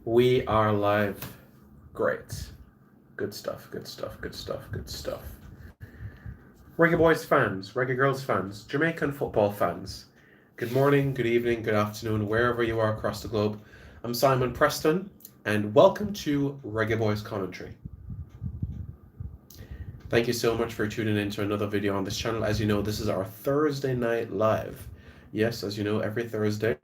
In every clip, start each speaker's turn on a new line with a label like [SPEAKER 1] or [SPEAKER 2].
[SPEAKER 1] We are live. Great. Good stuff, good stuff, good stuff, good stuff. Reggae Boys fans, Reggae Girls fans, Jamaican football fans. Good morning, good evening, good afternoon, wherever you are across the globe. I'm Simon Preston, and welcome to Reggae Boys Commentary. Thank you so much for tuning in to another video on this channel. As you know, this is our Thursday night live. Yes, as you know, every Thursday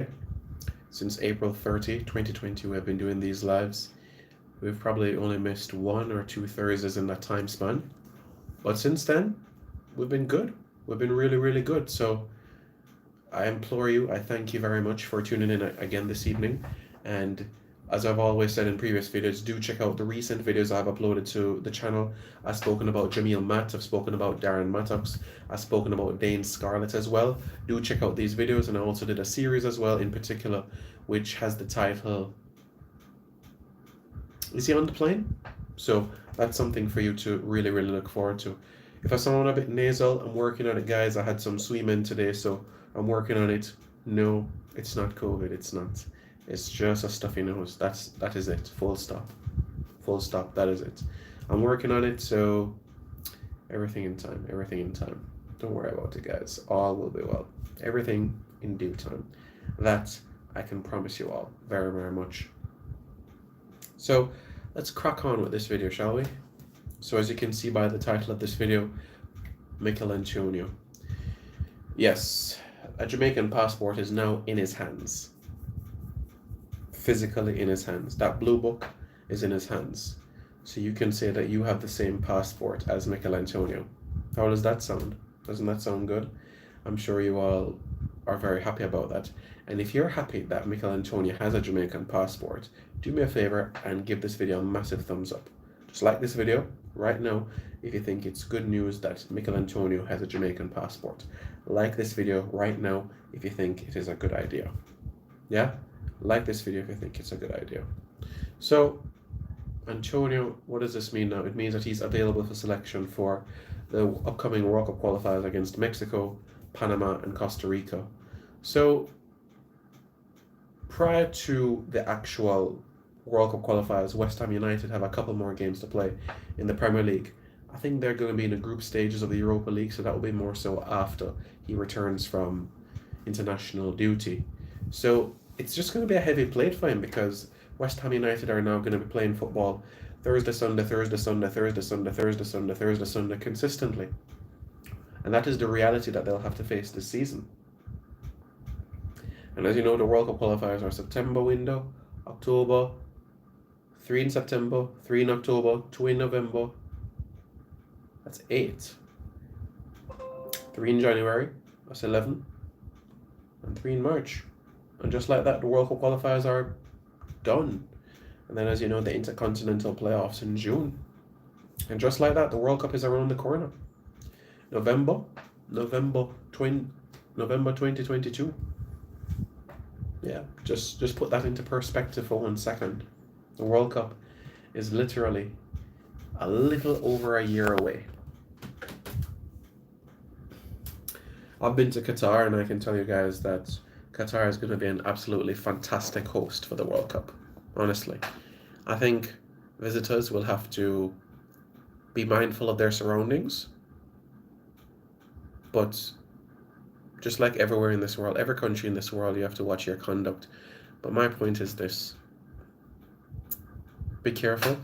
[SPEAKER 1] since April 30, 2020, we have been doing these lives. We've probably only missed 1 or 2 Thursdays in that time span. But since then, we've been good. We've been really, really good. So I implore you, I thank you very much for tuning in again this evening. And as I've always said in previous videos, do check out the recent videos I've uploaded to the channel. I've spoken about Jameel Matt, I've spoken about Darren Mattocks, I've spoken about Dane Scarlett as well. Do check out these videos, and I also did a series as well in particular, which has the title, Is He on the Plane? So that's something for you to really, really look forward to. If I sound a bit nasal, I'm working on it, guys. I had some swimming today, so I'm working on it. No, it's not COVID, it's not. It's just a stuffy nose. That is it. Full stop. Full stop. That is it. I'm working on it, so everything in time. Everything in time. Don't worry about it, guys. All will be well. Everything in due time. That I can promise you all very, very much. So let's crack on with this video, shall we? So as you can see by the title of this video, Michail Antonio. Yes, a Jamaican passport is now in his hands. Physically in his hands. That blue book is in his hands. So you can say that you have the same passport as Michail Antonio. How does that sound? Doesn't that sound good? I'm sure you all are very happy about that. And if you're happy that Michail Antonio has a Jamaican passport, do me a favor and give this video a massive thumbs up. Just like this video right now if you think it's good news that Michail Antonio has a Jamaican passport. Like this video right now if you think it is a good idea. Yeah? Like this video if you think it's a good idea. So, Antonio, what does this mean now? It means that he's available for selection for the upcoming World Cup qualifiers against Mexico, Panama, and Costa Rica. So, prior to the actual World Cup qualifiers, West Ham United have a couple more games to play in the Premier League. I think they're going to be in the group stages of the Europa League, so that will be more so after he returns from international duty. So it's just going to be a heavy plate for him because West Ham United are now going to be playing football Thursday, Sunday, Thursday, Sunday, Thursday, Sunday, Thursday, Sunday, Thursday, Sunday consistently. And that is the reality that they'll have to face this season. And as you know, the World Cup qualifiers are September window, October, 3 in September, 3 in October, 2 in November. That's 8. 3 in January, that's 11. And 3 in March. And just like that, the World Cup qualifiers are done. And then, as you know, the Intercontinental playoffs in June. And just like that, the World Cup is around the corner. November 2022. Yeah, just put that into perspective for 1 second. The World Cup is literally a little over a year away. I've been to Qatar, and I can tell you guys that Qatar is going to be an absolutely fantastic host for the World Cup. Honestly, I think visitors will have to be mindful of their surroundings. But just like everywhere in this world, every country in this world, you have to watch your conduct. But my point is this. Be careful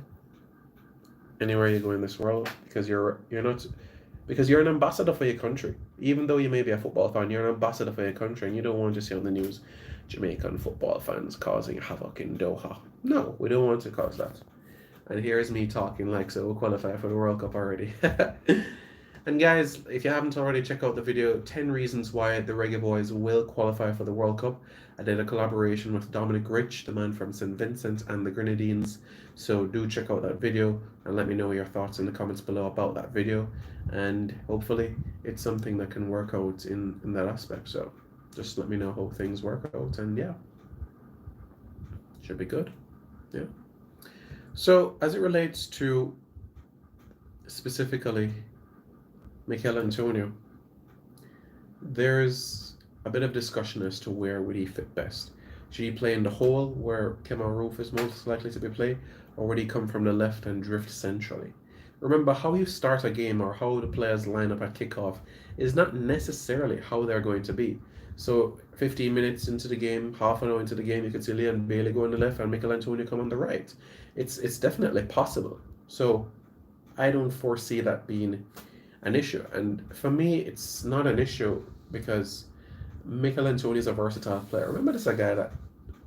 [SPEAKER 1] anywhere you go in this world, because you're an ambassador for your country. Even though you may be a football fan, you're an ambassador for your country, and you don't want to see on the news Jamaican football fans causing havoc in Doha. No, we don't want to cause that. And here's me talking like so we'll qualify for the World Cup already. And guys, if you haven't already, check out the video 10 reasons why the Reggae Boys will qualify for the World Cup. I did a collaboration with Dominic Rich, the man from St. Vincent and the Grenadines. So do check out that video and let me know your thoughts in the comments below about that video. And hopefully it's something that can work out in that aspect. So just let me know how things work out, and yeah, should be good. Yeah. So as it relates to specifically Michail Antonio, there's a bit of discussion as to where would he fit best. Should he play in the hole where Kemar Roof is most likely to be played, or would he come from the left and drift centrally? Remember, how you start a game or how the players line up at kickoff is not necessarily how they're going to be. So 15 minutes into the game, half an hour into the game, you could see Leon Bailey go on the left and Michail Antonio come on the right. It's definitely possible. So I don't foresee that being an issue. And for me, it's not an issue because Michail Antonio is a versatile player. Remember, this is a guy that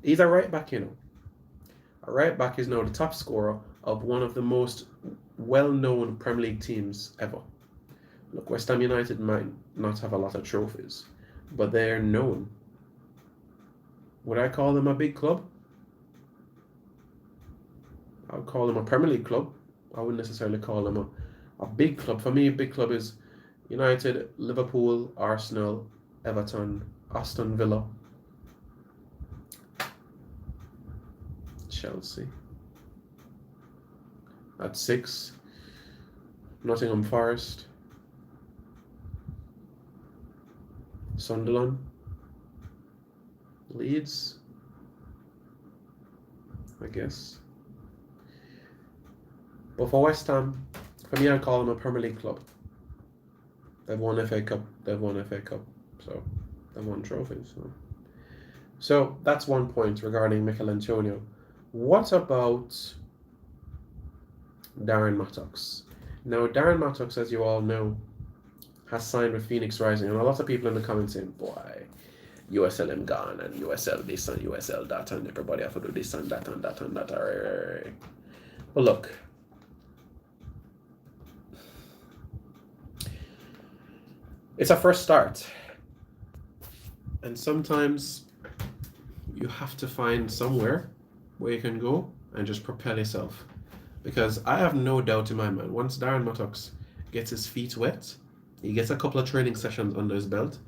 [SPEAKER 1] he's a right back, you know. A right back is now the top scorer of one of the most well-known Premier League teams ever. Look, West Ham United might not have a lot of trophies, but they're known. Would I call them a big club? I would call them a Premier League club. I wouldn't necessarily call them a big club. For me, a big club is United, Liverpool, Arsenal, Everton, Aston Villa, Chelsea. At 6, Nottingham Forest, Sunderland, Leeds, I guess. But for West Ham, for me, I'd call them a Premier League club. They've won FA Cup. So they've won trophies. So that's one point regarding Michail Antonio. What about Darren Mattocks? Now, Darren Mattocks, as you all know, has signed with Phoenix Rising, and a lot of people in the comments saying, boy, USL him gone, and USL this and USL that, and everybody have to do this and that and that and that. But look, it's a first start, and sometimes you have to find somewhere where you can go and just propel yourself. Because I have no doubt in my mind, once Darren Mattocks gets his feet wet, he gets a couple of training sessions under his belt,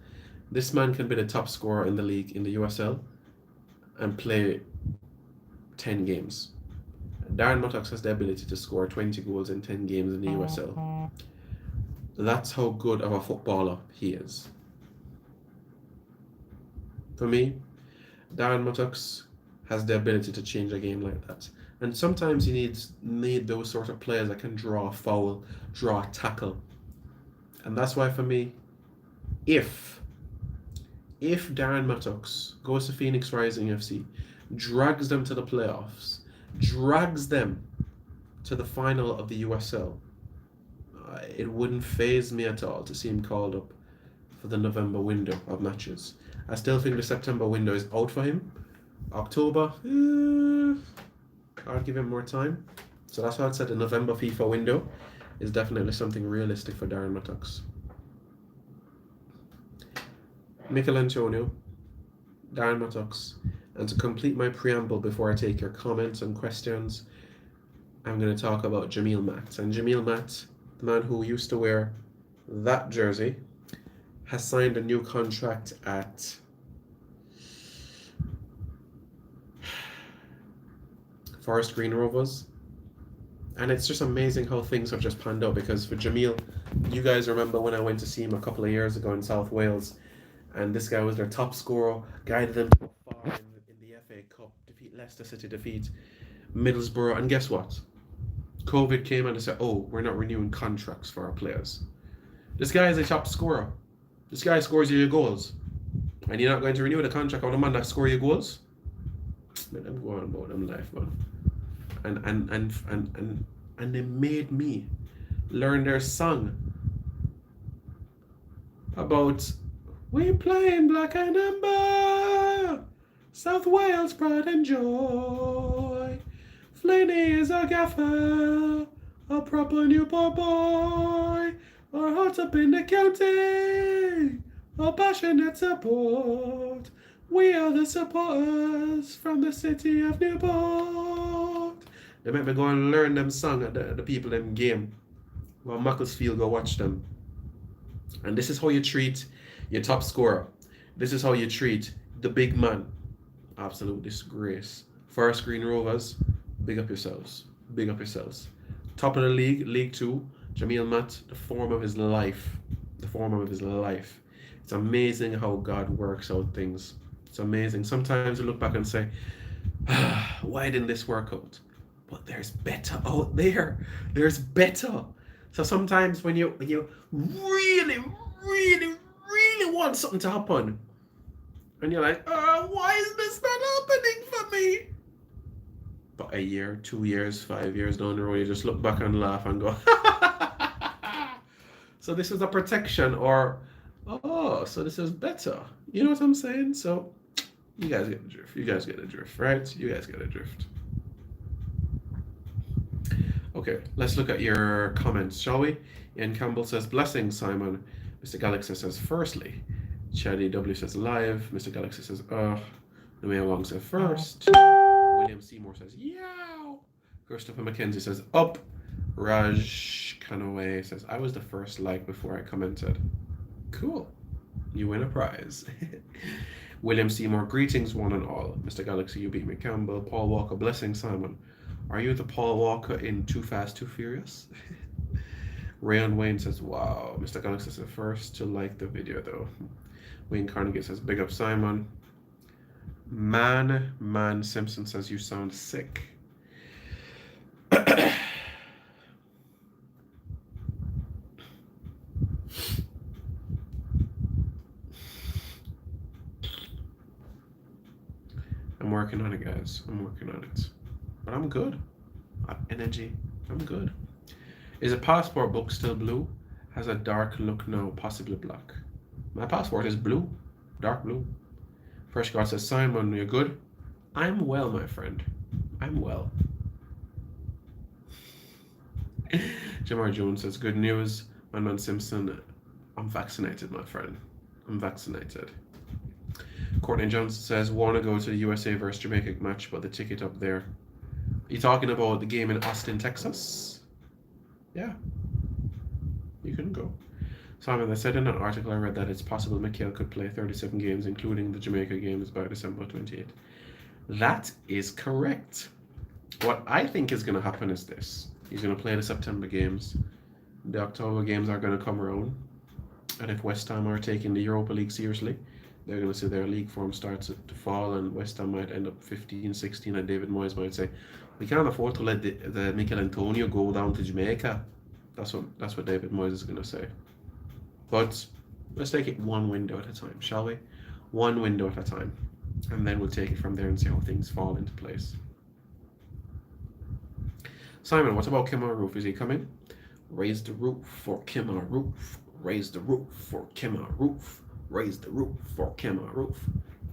[SPEAKER 1] this man can be the top scorer in the league in the USL and play 10 games. Darren Mattocks has the ability to score 20 goals in 10 games in the USL. That's how good of a footballer he is. For me, Darren Mattocks has the ability to change a game like that. And sometimes you need those sort of players that can draw a foul, draw a tackle. And that's why for me, if Darren Mattocks goes to Phoenix Rising FC, drags them to the playoffs, drags them to the final of the USL, it wouldn't faze me at all to see him called up for the November window of matches. I still think the September window is out for him. October, I'll give him more time. So that's why I said the November FIFA window is definitely something realistic for Darren Mattocks. Michail Antonio, Darren Mattocks, and to complete my preamble before I take your comments and questions, I'm going to talk about Jameel Matt. And Jameel Matt, the man who used to wear that jersey, has signed a new contract at Forest Green Rovers. And it's just amazing how things have just panned out, because for Jameel, you guys remember when I went to see him a couple of years ago in South Wales, and this guy was their top scorer, guided them so far in the FA Cup, defeat Leicester City, defeat Middlesbrough, and guess what? COVID came and they said, oh, we're not renewing contracts for our players. This guy is a top scorer. This guy scores you your goals. And you're not going to renew the contract of the man that scores your goals? Man, I'm going about them life, man. And they made me learn their song about we playing black and amber, South Wales pride and joy. Flaney is a gaffer, a proper Newport boy. Our hearts up in the county, our passionate support. We are the supporters from the city of Newport. They make me go and learn them song at the people them game. While Macclesfield go watch them. And this is how you treat your top scorer. This is how you treat the big man. Absolute disgrace. Forest Green Rovers, big up yourselves. Big up yourselves. Top of the league, League 2, Jameel Matt, the form of his life. The form of his life. It's amazing how God works out things. It's amazing. Sometimes you look back and say, why didn't this work out? But there's better out there. There's better. So sometimes when you really, really, really want something to happen, and you're like, why is this not happening for me? But a year, 2 years, 5 years down the road, you just look back and laugh and go, so this is a protection, or, oh, so this is better. You know what I'm saying? So you guys get the drift. You guys get the drift, right? You guys get the drift. Okay, let's look at your comments, shall we? Ian Campbell says, blessings, Simon. Mr. Galaxy says, firstly. Chaddy W says, live. Mr. Galaxy says, Noea Wong says, first. William Seymour says, yow. Christopher McKenzie says, up. Raj Kanaway says, I was the first like before I commented. Cool. You win a prize. William Seymour, greetings one and all. Mr. Galaxy, you beat me. Campbell, Paul Walker, blessing, Simon. Are you the Paul Walker in Too Fast, Too Furious? Rayon Wayne says, wow. Mr. Galaxy says, first to like the video though. Wayne Carnegie says, big up Simon. Man Simpson says, you sound sick. I'm working on it, guys. I'm working on it. But I'm good. Energy. I'm good. Is a passport book still blue? Has a dark look now, possibly black. My passport is blue. Dark blue. Fresh God says, Simon, you're good? I'm well, my friend. I'm well. Jamar Jones says, good news. Man Simpson, I'm vaccinated, my friend. I'm vaccinated. Courtney Johnson says, want to go to the USA versus Jamaica match, but the ticket up there. You talking about the game in Austin, Texas? Yeah. You can go. Simon, they said in an article I read that it's possible Michail could play 37 games, including the Jamaica games, by December 28th. That is correct. What I think is going to happen is this. He's going to play the September games. The October games are going to come around. And if West Ham are taking the Europa League seriously, they're going to see their league form starts to fall, and West Ham might end up 15, 16, and David Moyes might say, we can't afford to let the Michail Antonio go down to Jamaica. That's what David Moyes is going to say. But let's take it one window at a time, shall we? One window at a time. And then we'll take it from there and see how things fall into place. Simon, what about Kemar Roof? Is he coming? Raise the roof for Kemar Roof. Raise the roof for Kemar Roof. Raise the roof for Kemar Roof.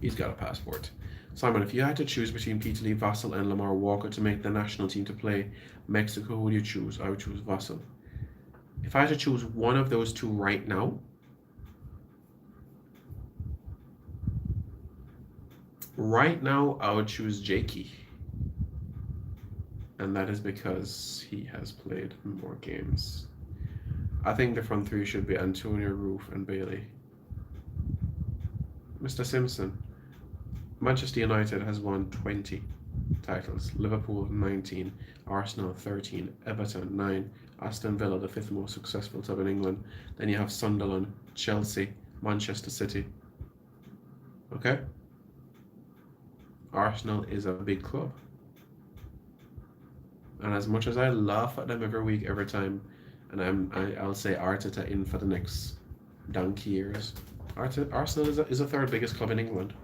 [SPEAKER 1] He's got a passport. Simon, if you had to choose between Peter Lee Vassell and Lamar Walker to make the national team to play Mexico, who would you choose? I would choose Vassell. If I had to choose one of those two right now, I would choose Jakey. And that is because he has played more games. I think the front three should be Antonio, Roof, and Bailey. Mr. Simpson, Manchester United has won 20 titles. Liverpool 19, Arsenal 13, Everton 9, Aston Villa the 5th most successful club in England. Then you have Sunderland, Chelsea, Manchester City. Okay? Arsenal is a big club. And as much as I laugh at them every week, every time, and I'll say Arteta in for the next donkey years, Arsenal is the 3rd biggest club in England.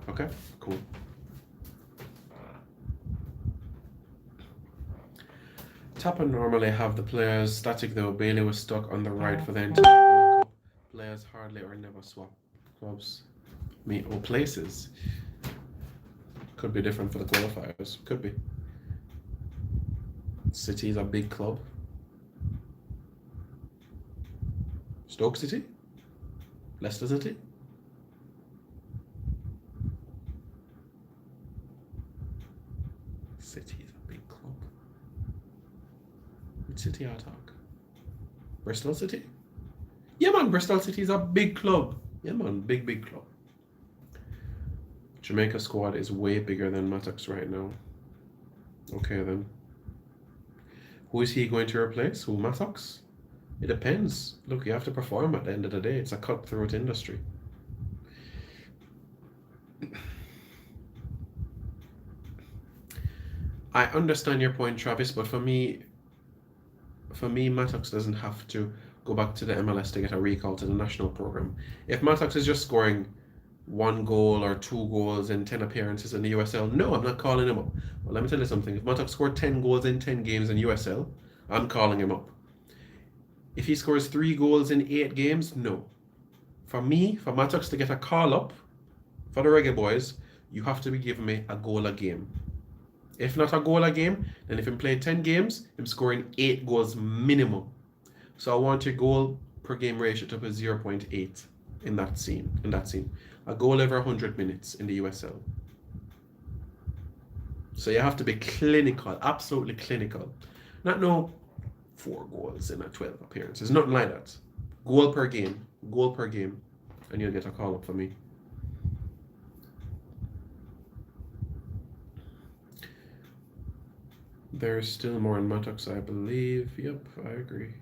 [SPEAKER 1] Okay, cool. Tapper normally have the players static though. Bailey was stuck on the right for the entire World Cup. Players hardly or never swap clubs. Or places. Could be different for the qualifiers. Could be. City is a big club. Stoke City? Leicester City? City is a big club. Which city I talk? Bristol City? Yeah man, Bristol City is a big club. Yeah man, big club. Jamaica squad is way bigger than Mattocks right now. Okay then. Who is he going to replace? Who, Mattocks? It depends. Look, you have to perform at the end of the day. It's a cutthroat industry. I understand your point, Travis, but for me, Mattocks doesn't have to go back to the MLS to get a recall to the national program. If Mattocks is just scoring 1 goal or 2 goals in 10 appearances in the USL, no, I'm not calling him up. Well, let me tell you something. If Mattocks scored 10 goals in 10 games in USL, I'm calling him up. If he scores 3 goals in 8 games, no. For me, for Mattocks to get a call up for the Reggae Boyz, you have to be giving me a goal a game. If not a goal a game, then if he played 10 games, I'm scoring 8 goals minimum. So I want your goal per game ratio to be 0.8 in that scene. A goal every 100 minutes in the USL. So you have to be clinical, absolutely clinical. Not no 4 goals in a 12 appearances. Nothing like that. Goal per game, and you'll get a call up for me. There's still more in Mattocks, I believe. Yep, I agree.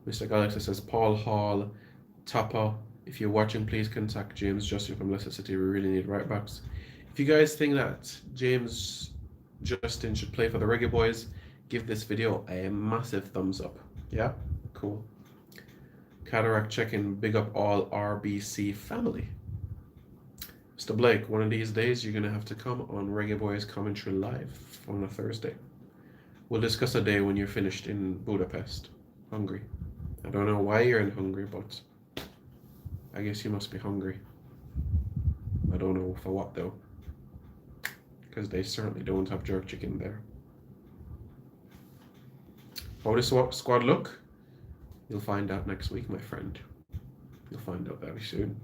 [SPEAKER 1] Mr. Galaxy says, Paul Hall, Tapa. If you're watching, please contact James Justin from Leicester City. We really need right backs. If you guys think that James Justin should play for the Reggae Boyz, give this video a massive thumbs up. Yeah? Cool. Cataract check-in. Big up all RBC family. Mr. Blake, one of these days you're going to have to come on Reggae Boyz commentary live on a Thursday. We'll discuss a day when you're finished in Budapest. Hungry. I don't know why you're in Hungary, but I guess you must be hungry. I don't know for what though. Because they certainly don't have jerk chicken there. How does the squad look? You'll find out next week, my friend. You'll find out very soon.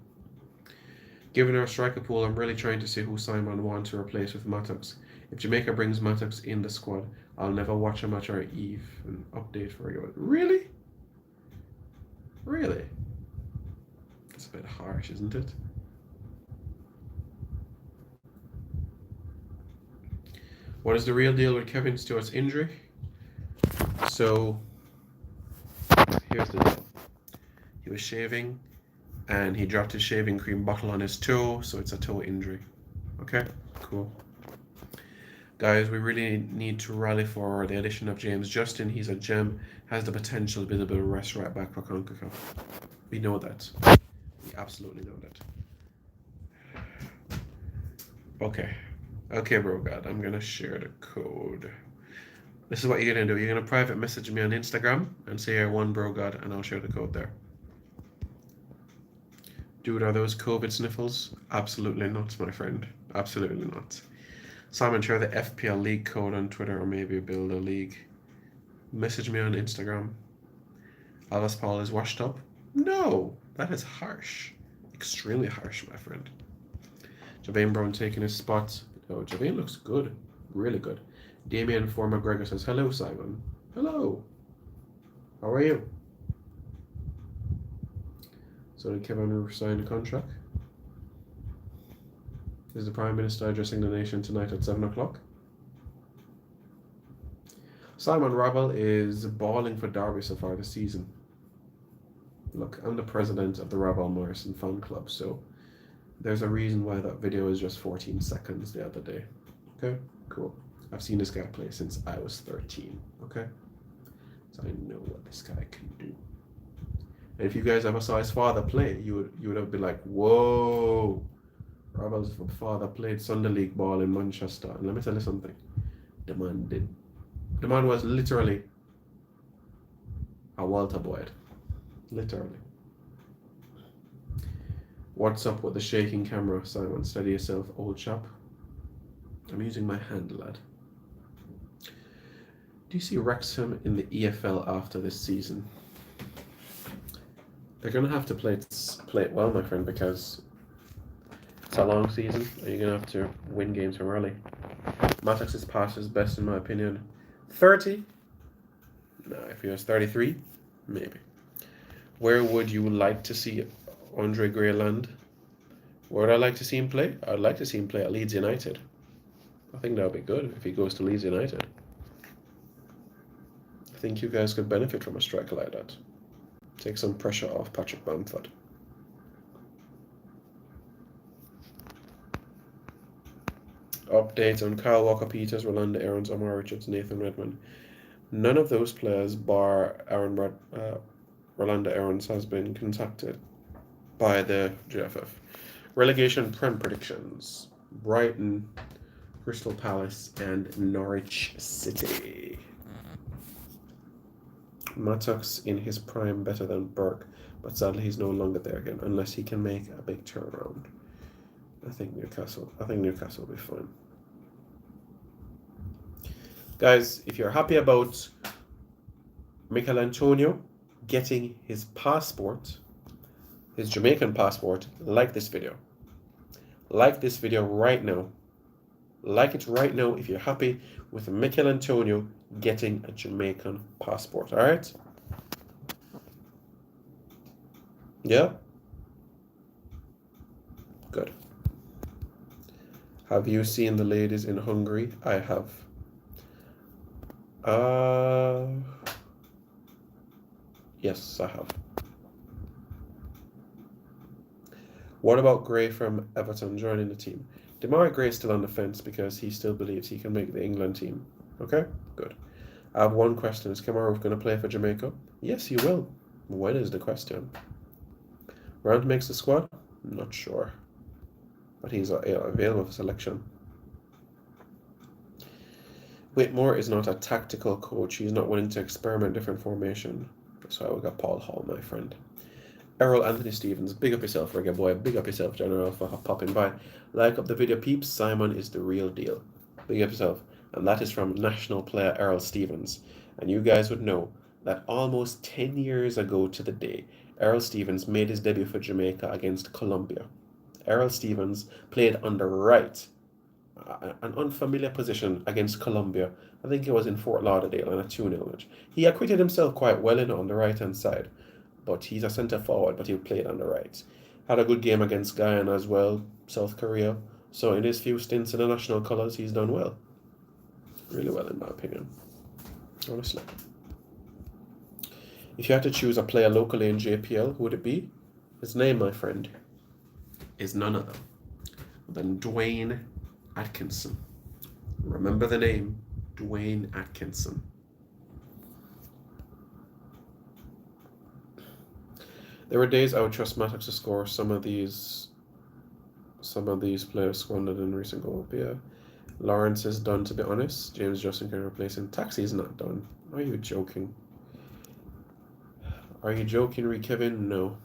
[SPEAKER 1] Given our striker pool, I'm really trying to see who Simon wants to replace with Mattocks. If Jamaica brings Mattocks in the squad, I'll never watch a match or even update for you. Really? Really? That's a bit harsh, isn't it? What is the real deal with Kevin Stewart's injury? So, here's the deal. He was shaving and he dropped his shaving cream bottle on his toe, so it's a toe injury. Okay, cool. Guys, we really need to rally for the addition of James Justin. He's a gem, has the potential to be the bit of rest right back for CONCACAF. We know that. We absolutely know that. Okay, bro, God, I'm gonna share the code. This is what you're gonna do. You're gonna private message me on Instagram and say you're one bro God, and I'll share the code there. Dude, are those COVID sniffles? Absolutely not, my friend. Absolutely not. Simon, share the FPL league code on Twitter or maybe build a league. Message me on Instagram. Alice Paul is washed up? No, that is harsh. Extremely harsh, my friend. Javane Brown taking his spot. Oh, Javane looks good. Really good. Damien for McGregor says, hello, Simon. Hello. How are you? So did Kevin Moore sign the contract? Is the Prime Minister addressing the nation tonight at 7 o'clock? Simon Ravel is balling for Derby so far this season. Look, I'm the president of the Ravel Morrison fan club, so there's a reason why that video is just 14 seconds the other day. Okay, cool. I've seen this guy play since I was 13, okay? So I know what this guy can do. And if you guys ever saw his father play, you would have been like, whoa. Ravel's father played Sunday League ball in Manchester. And let me tell you something. The man was literally a Walter Boyd. Literally. What's up with the shaking camera, Simon? Steady yourself, old chap. I'm using my hand, lad. Do you see Wrexham in the EFL after this season? They're going to have to play it well, my friend, because it's a long season and you're going to have to win games from early. Mattocks' pass is best in my opinion. 30? No, if he was 33, maybe. Where would you like to see Andre Gray land? Where would I like to see him play? I'd like to see him play at Leeds United. I think that would be good if he goes to Leeds United. I think you guys could benefit from a striker like that. Take some pressure off Patrick Bamford. Updates on Kyle Walker-Peters, Rolanda Aarons, Omar Richards, Nathan Redmond. None of those players, bar Rolanda Aarons, has been contacted by the GFF. Relegation Prem predictions. Brighton, Crystal Palace, and Norwich City. Mattocks in his prime better than Burke, but sadly he's no longer there again unless he can make a big turnaround. I think Newcastle will be fine. Guys, if you're happy about Michail Antonio getting his passport, his Jamaican passport, like this video. Like this video right now. Like it right now if you're happy with Michail Antonio getting a Jamaican passport. Alright? Yeah? Good. Have you seen the ladies in Hungary? I have. Yes, I have. What about Gray from Everton joining the team? Demarai Gray is still on the fence because he still believes he can make the England team. Okay? Good. I have one question. Is Kemar Roof going to play for Jamaica? Yes, he will. When is the question? Grant makes the squad? I'm not sure. But he's available for selection. Whitmore is not a tactical coach. He's not willing to experiment different formation. That's why we got Paul Hall, my friend. Errol Anthony Stevens, big up yourself, Reggae boy. Big up yourself, General, for popping by. Like up the video, peeps. Simon is the real deal. Big up yourself. And that is from national player Errol Stevens. And you guys would know that almost 10 years ago to the day, Errol Stevens made his debut for Jamaica against Colombia. Errol Stevens played on the right, an unfamiliar position against Colombia. I think it was in Fort Lauderdale on a 2-0 match. He acquitted himself quite well on the right-hand side. But he's a centre forward, but he played on the right. Had a good game against Guyana as well, South Korea. So in his few stints in the national colours, he's done well. Really well, in my opinion. Honestly. If you had to choose a player locally in JPL, who would it be? His name, my friend, is none other than Dwayne Atkinson. Remember the name, Dwayne Atkinson. There were days I would trust Mattocks to score. Some of these players squandered in recent goals. Yeah. Lawrence is done, to be honest. James Justin can replace him. Taxi is not done. Are you joking? Are you joking, Ree Kevin? No.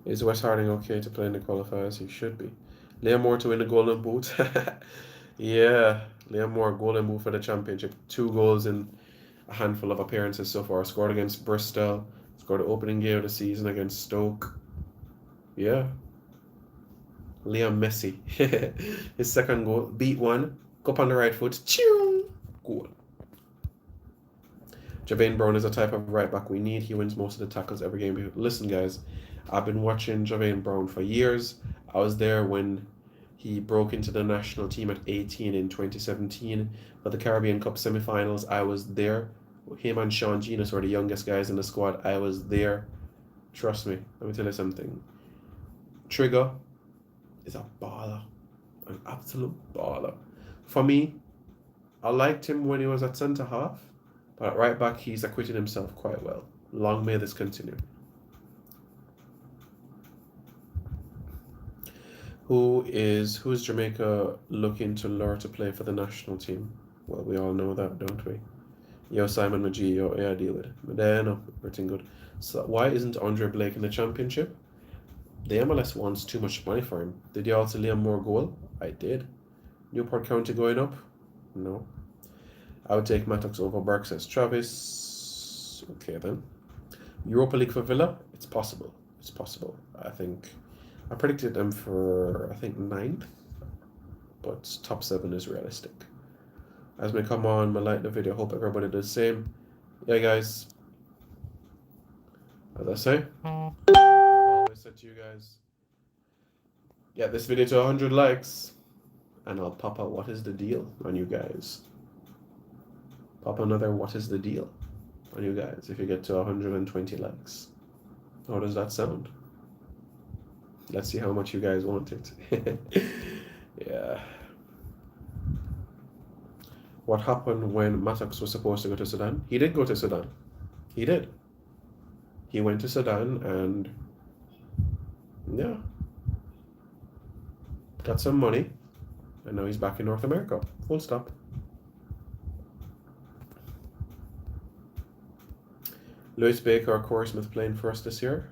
[SPEAKER 1] Is Wes Harding okay to play in the qualifiers? He should be. Liam Moore to win the Golden Boot. Yeah. Liam Moore, Golden Boot for the championship. 2 goals in a handful of appearances so far. Scored against Bristol. Scored the opening game of the season against Stoke. Yeah. Liam Messi. His second goal. Beat one. Cup on the right foot. Chew! Goal. Javane Brown is a type of right back we need. He wins most of the tackles every game. Listen, guys. I've been watching Javane Brown for years. I was there when he broke into the national team at 18 in 2017 for the Caribbean Cup semi-finals. I was there. Him and Sean Genus were the youngest guys in the squad. I was there. Trust me. Let me tell you something. Trigger is a baller. An absolute baller. For me, I liked him when he was at centre half, but at right back, he's acquitted himself quite well. Long may this continue. Who's Jamaica looking to lure to play for the national team? Well, we all know that, don't we? Yo, Simon Magee, yo, yeah, I deal with it. But then, no, everything good. So why isn't Andre Blake in the championship? The MLS wants too much money for him. Did you also Liam Moore goal? I did. Newport County going up? No. I would take Mattocks over Burke, says Travis. Okay, then. Europa League for Villa? It's possible. It's possible. I predicted them for, 9th. But top 7 is realistic. As we come on, I like the video. Hope everybody does the same. Yeah, guys. As I say, I always said to you guys, get this video to 100 likes, and I'll pop out what is the deal on you guys. Pop another what is the deal on you guys if you get to 120 likes. How does that sound? Let's see how much you guys want it. Yeah. What happened when Mattocks was supposed to go to Sudan? He did go to Sudan. He did. He went to Sudan and, yeah, got some money, and now he's back in North America. Full stop. Lewis Baker or Corey Smith playing for us this year?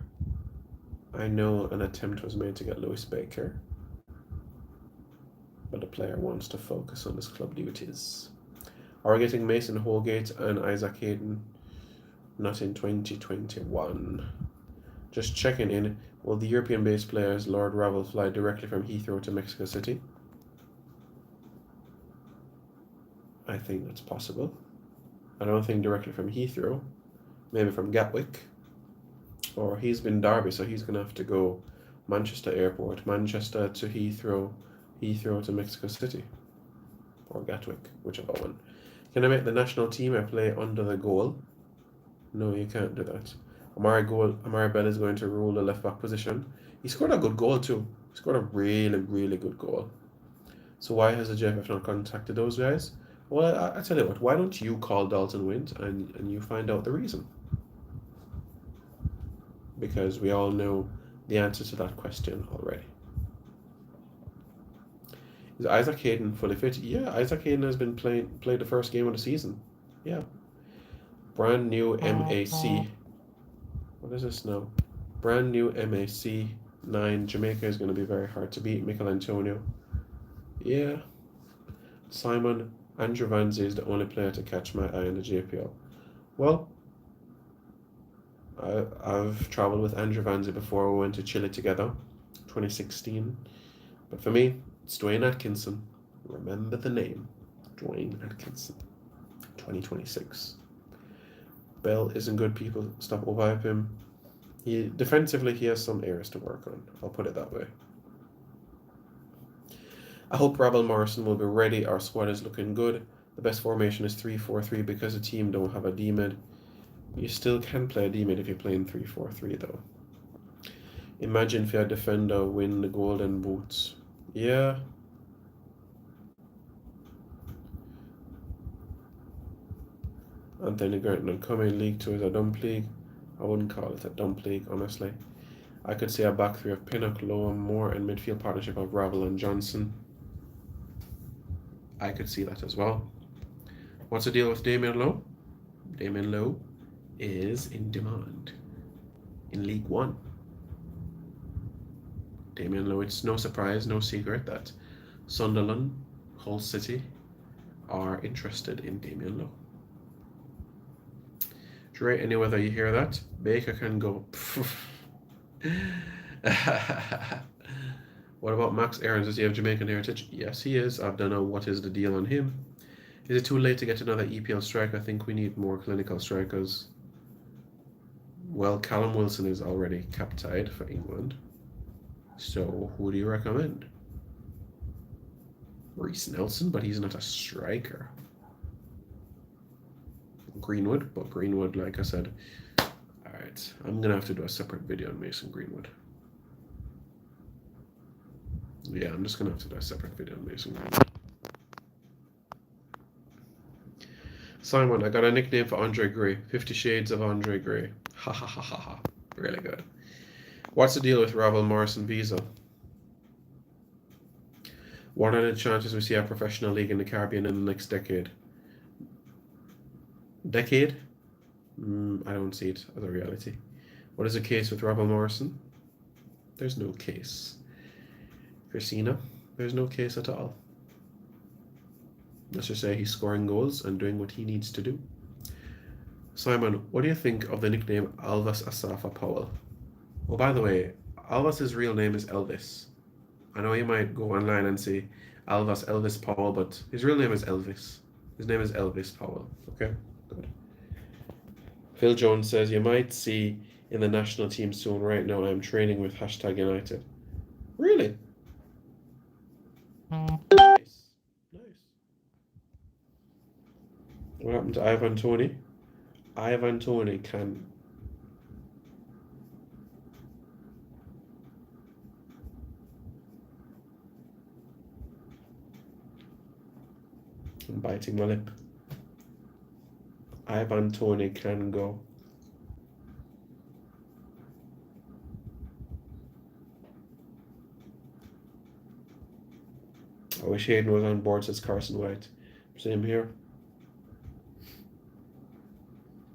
[SPEAKER 1] I know an attempt was made to get Lewis Baker, but the player wants to focus on his club duties. Are we getting Mason Holgate and Isaac Hayden? Not in 2021. Just checking in. Will the European-based players Lord Ravel fly directly from Heathrow to Mexico City? I think that's possible. I don't think directly from Heathrow. Maybe from Gatwick. Or he's been Derby, so he's going to have to go Manchester Airport, Manchester to Heathrow, Heathrow to Mexico City. Or Gatwick, whichever one. Can I make the national team? I play under the goal. No, you can't do that. Amari Bell is going to rule the left back position. He scored a good goal too. He scored a really, really good goal. So why has the JFF not contacted those guys? Well, I tell you what, why don't you call Dalton Wint and you find out the reason? Because we all know the answer to that question already. Is Isaac Hayden fully fit? Yeah, Isaac Hayden has been played the first game of the season. Yeah. Brand new MAC. What is this now? Brand new MAC 9. Jamaica is going to be very hard to beat. Michail Antonio. Yeah. Simon, Andrew Vanzi is the only player to catch my eye in the JPL. Well, I've traveled with Andrew Vanzi before. We went to Chile together, 2016. But for me, it's Dwayne Atkinson. Remember the name. Dwayne Atkinson. 2026. Bell isn't good, people. Stop overhype him. Defensively, he has some areas to work on. I'll put it that way. I hope Ravel Morrison will be ready. Our squad is looking good. The best formation is 3-4-3 because the team don't have a D-mid. You still can play a D-mid if you're playing 3-4-3 though. Imagine if your defender win the golden boots. Yeah. Anthony Granton coming. League 2 is a dump league. I wouldn't call it a dump league, honestly. I could see a back three of Pinnock, Lowe, Moore, and midfield partnership of Ravel and Johnson. I could see that as well. What's the deal with Damien Lowe? Damien Lowe is in demand in League 1. Damien Lowe, it's no surprise, no secret that Sunderland, Hull City are interested in Damien Lowe. Dre, any whether you hear that? Baker can go. What about Max Aarons? Does he have Jamaican heritage? Yes, he is. I've done a what is the deal on him. Is it too late to get another EPL striker? I think we need more clinical strikers. Well, Callum Wilson is already cap-tied for England. So who do you recommend? Reece Nelson, but he's not a striker. Greenwood, but Greenwood, like I said, alright, I'm gonna have to do a separate video on Mason Greenwood. Yeah, I'm just gonna have to do a separate video on Mason Greenwood. Simon, I got a nickname for Andre Gray. 50 Shades of Andre Gray. Ha ha ha ha ha. Really good. What's the deal with Ravel Morrison visa? What are the chances we see a professional league in the Caribbean in the next decade? Decade? I don't see it as a reality. What is the case with Ravel Morrison? There's no case. Christina, there's no case at all. Let's just say he's scoring goals and doing what he needs to do. Simon, what do you think of the nickname Alvas Asafa Powell? Oh, by the way, Alvas's real name is Elvis. I know you might go online and say Alvas Elvis Powell, but his real name is Elvis. His name is Elvis Powell. Okay, good. Phil Jones says, you might see in the national team soon. Right now, I'm training with #United. Really? Nice. Nice. What happened to Ivan Toney? Ivan Toney can I'm biting my lip. Ivan Toney can go. I wish Hayden was on board, says Carson White. Same here.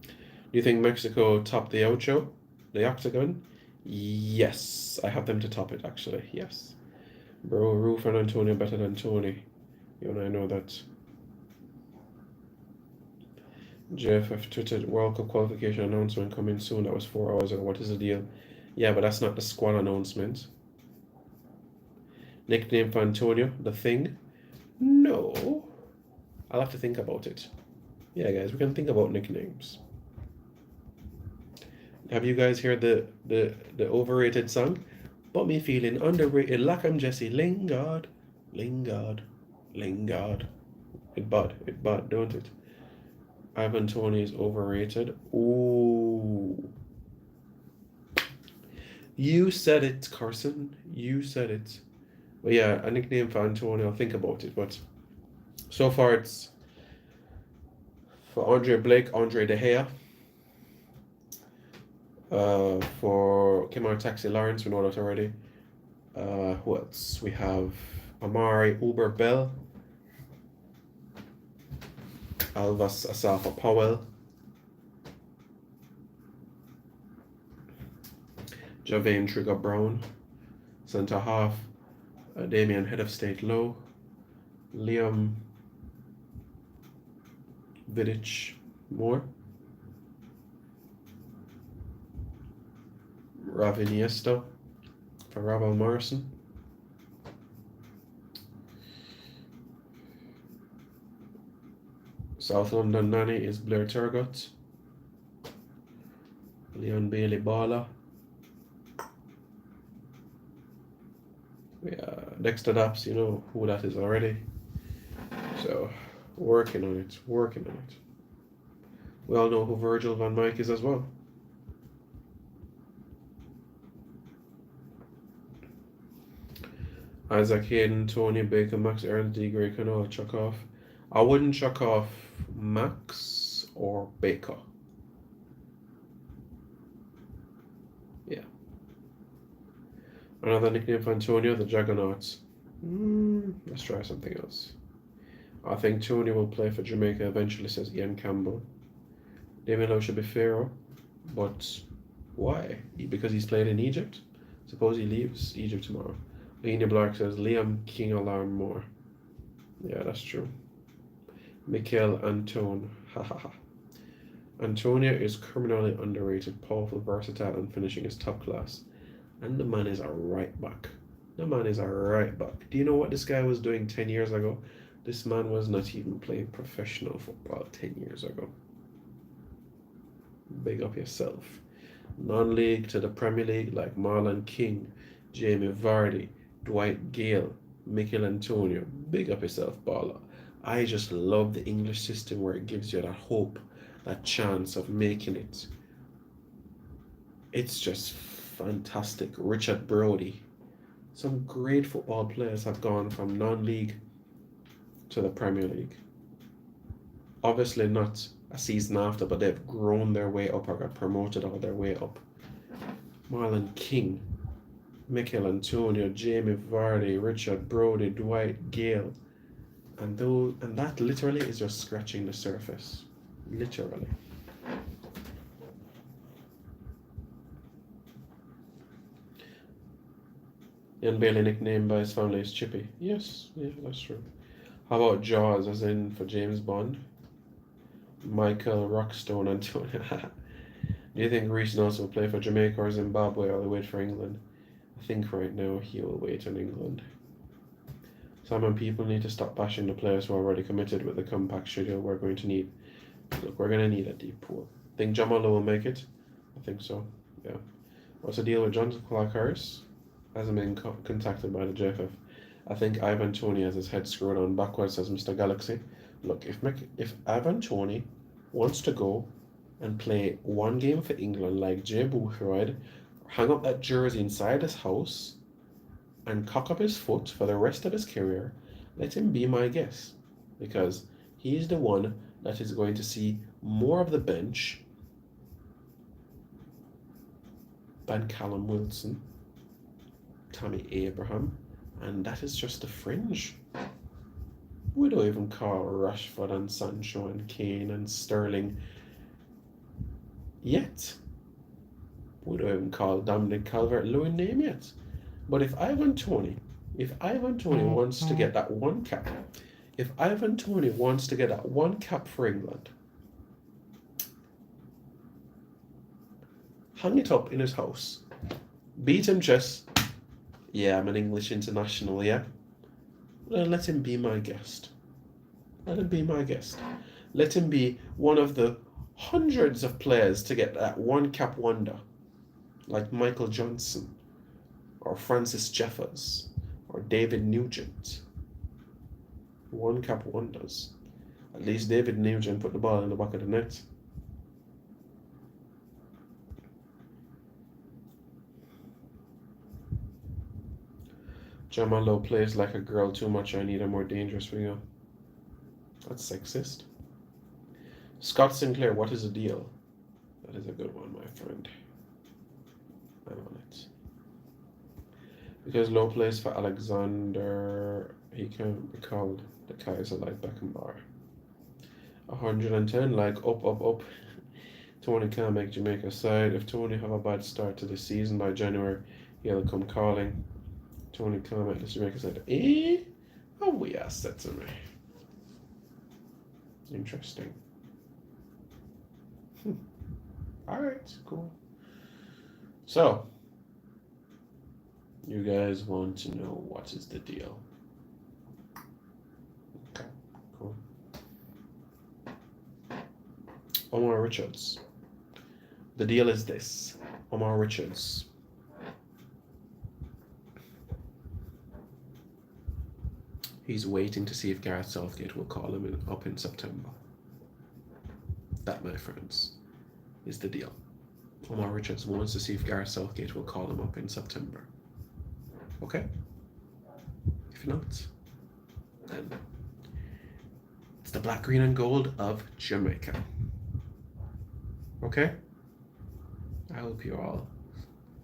[SPEAKER 1] Do you think Mexico topped the Ocho? The Octagon? Yes. I have them to top it, actually. Yes. Bro, Roof and Antonio better than Toney. You and I know that. JFF tweeted World Cup qualification announcement coming soon. That was 4 hours ago. What is the deal? Yeah, but that's not the squad announcement. Nickname for Antonio, the Thing? No. I'll have to think about it. Yeah, guys, we can think about nicknames. Have you guys heard the overrated song? But me feeling underrated like I'm Jesse Lingard. Lingard. Lingard. It bad, don't it? Ivan Toney is overrated. Ooh. You said it, Carson. You said it. But yeah, a nickname for Antonio, I'll think about it. But so far it's for Andre Blake, Andre De Gea. For Kemar Taxi Lawrence, we know that already. Who else? We have Amari Uber Bell. Alvas Asafa Powell. Javane Trigger Brown. Centre half. Damian Head of State Low. Liam Vidic Moore. Raviniesta for Ravel Morrison. South London Nanny is Blair Turgot. Leon Bailey Bala. Yeah, Dexter Daps, you know who that is already. So, working on it. We all know who Virgil van Dijk is as well. Isaac Hayden, Toney, Baker, Max, Ernst, D. Gray, can all chuck off. I wouldn't chuck off Max or Baker. Yeah. Another nickname for Antonio, the Juggernauts. Let's try something else. I think Toney will play for Jamaica eventually, says Ian Campbell. David Lowe should be Pharaoh, but why? Because he's played in Egypt? Suppose he leaves Egypt tomorrow. Leanie Black says Liam King Alarm Moore. Yeah, that's true. Michail Antonio. Antonio is criminally underrated, powerful, versatile, and finishing is top class. And the man is a right back. Do you know what this guy was doing 10 years ago? This man was not even playing professional football 10 years ago. Big up yourself. Non-league to the Premier League like Marlon King, Jamie Vardy, Dwight Gale, Michail Antonio. Big up yourself, baller. I just love the English system where it gives you that hope, that chance of making it. It's just fantastic. Richard Brody. Some great football players have gone from non-league to the Premier League. Obviously not a season after, but they've grown their way up or got promoted all their way up. Marlon King, Michail Antonio, Jamie Vardy, Richard Brody, Dwight Gale. And that literally is just scratching the surface. Literally. Ian Bailey nicknamed by his family is Chippy. Yes, yeah, that's true. How about Jaws, as in for James Bond? Michael Rockstone Antonio. Do you think Reece Nelson will play for Jamaica or Zimbabwe or will wait for England? I think right now he will wait in England. Simon, people need to stop bashing the players who are already committed with the compact schedule we're going to need. Look, we're going to need a deep pool. Think Jamalo will make it? I think so, yeah. What's the deal with Jonathan Clark-Harris? Hasn't been contacted by the JFF. I think Ivan Toney has his head screwed on backwards, says Mr. Galaxy. Look, if Ivan Toney wants to go and play one game for England like Jay Boothroyd, hang up that jersey inside his house and cock up his foot for the rest of his career, let him be my guest. Because He's the one that is going to see more of the bench than Callum Wilson, Tommy Abraham, and that is just the fringe. We don't even call Rashford and Sancho and Kane and Sterling yet. We don't even call Dominic Calvert-Lewin name yet. But if Ivan Toney wants to get that one cap, if Ivan Toney wants to get that one cap for England, hang it up in his house, beat him chest. Yeah, I'm an English international, yeah? Well, let him be my guest. Let him be my guest. Let him be one of the hundreds of players to get that one cap wonder, like Michael Johnson, or Francis Jeffers, or David Nugent. One cap wonders. At least David Nugent put the ball in the back of the net. Jamalo plays like a girl too much. I need a more dangerous winger. That's sexist. Scott Sinclair, what is the deal? That is a good one, my friend. I'm on it. Because Low plays for Alexander, he can be called the Kaiser like Beckenbauer. 110, like up. Toney can't make Jamaica side. If Toney have a bad start to the season by January, he'll come calling. Toney can't make the Jamaica side. Oh, we asked that to me. Interesting. Alright, cool. So, you guys want to know what is the deal? Okay, cool. Omar Richards. The deal is this. Omar Richards. He's waiting to see if Gareth Southgate will call him up in September. That, my friends, is the deal. Omar Richards wants to see if Gareth Southgate will call him up in September. Okay? If not, then it's the black, green, and gold of Jamaica. Okay? I hope you all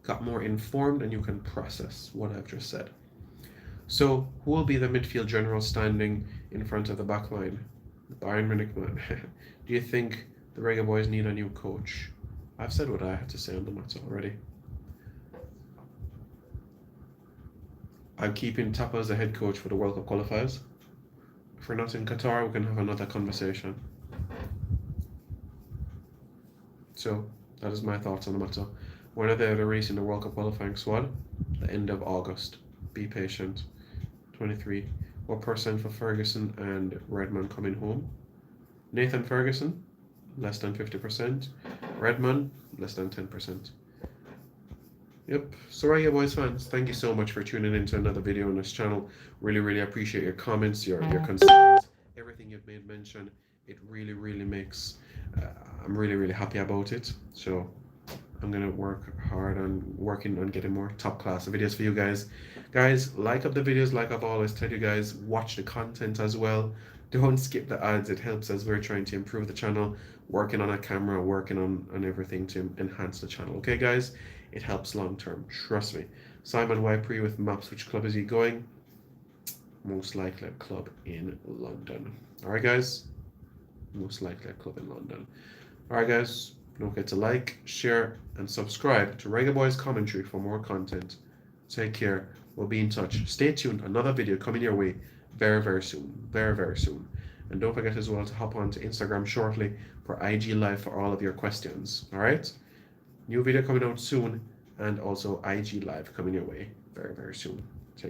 [SPEAKER 1] got more informed and you can process what I've just said. So, who will be the midfield general standing in front of the back line? The Bayern Munich man. Do you think the Reggae Boys need a new coach? I've said what I had to say on the matter already. I'm keeping Tapa as the head coach for the World Cup qualifiers. If we're not in Qatar, we can have another conversation. So, that is my thoughts on the matter. When are they releasing the World Cup qualifying squad? The end of August. Be patient. 23. What percent for Ferguson and Redman coming home? Nathan Ferguson, less than 50%. Redman, less than 10%. Yep. So Reggae Boys fans, thank you so much for tuning in to another video on this channel. Really appreciate your comments, your concerns, everything you've made mention. It really makes, I'm really happy about it. So I'm going to work hard on working on getting more top class videos for you guys. Guys, like up the videos, like I've always told you guys, watch the content as well. Don't skip the ads. It helps as we're trying to improve the channel, working on a camera, working on everything to enhance the channel. Okay, guys? It helps long term. Trust me. Simon Wypre with Maps. Which club is he going? Most likely a club in London. All right, guys? Most likely a club in London. All right, guys? Don't forget to like, share, and subscribe to Reggae Boys Commentary for more content. Take care. We'll be in touch. Stay tuned. Another video coming your way very soon. Very soon. And don't forget as well to hop on to Instagram shortly for IG Live for all of your questions. All right? New video coming out soon, and also IG Live coming your way very soon.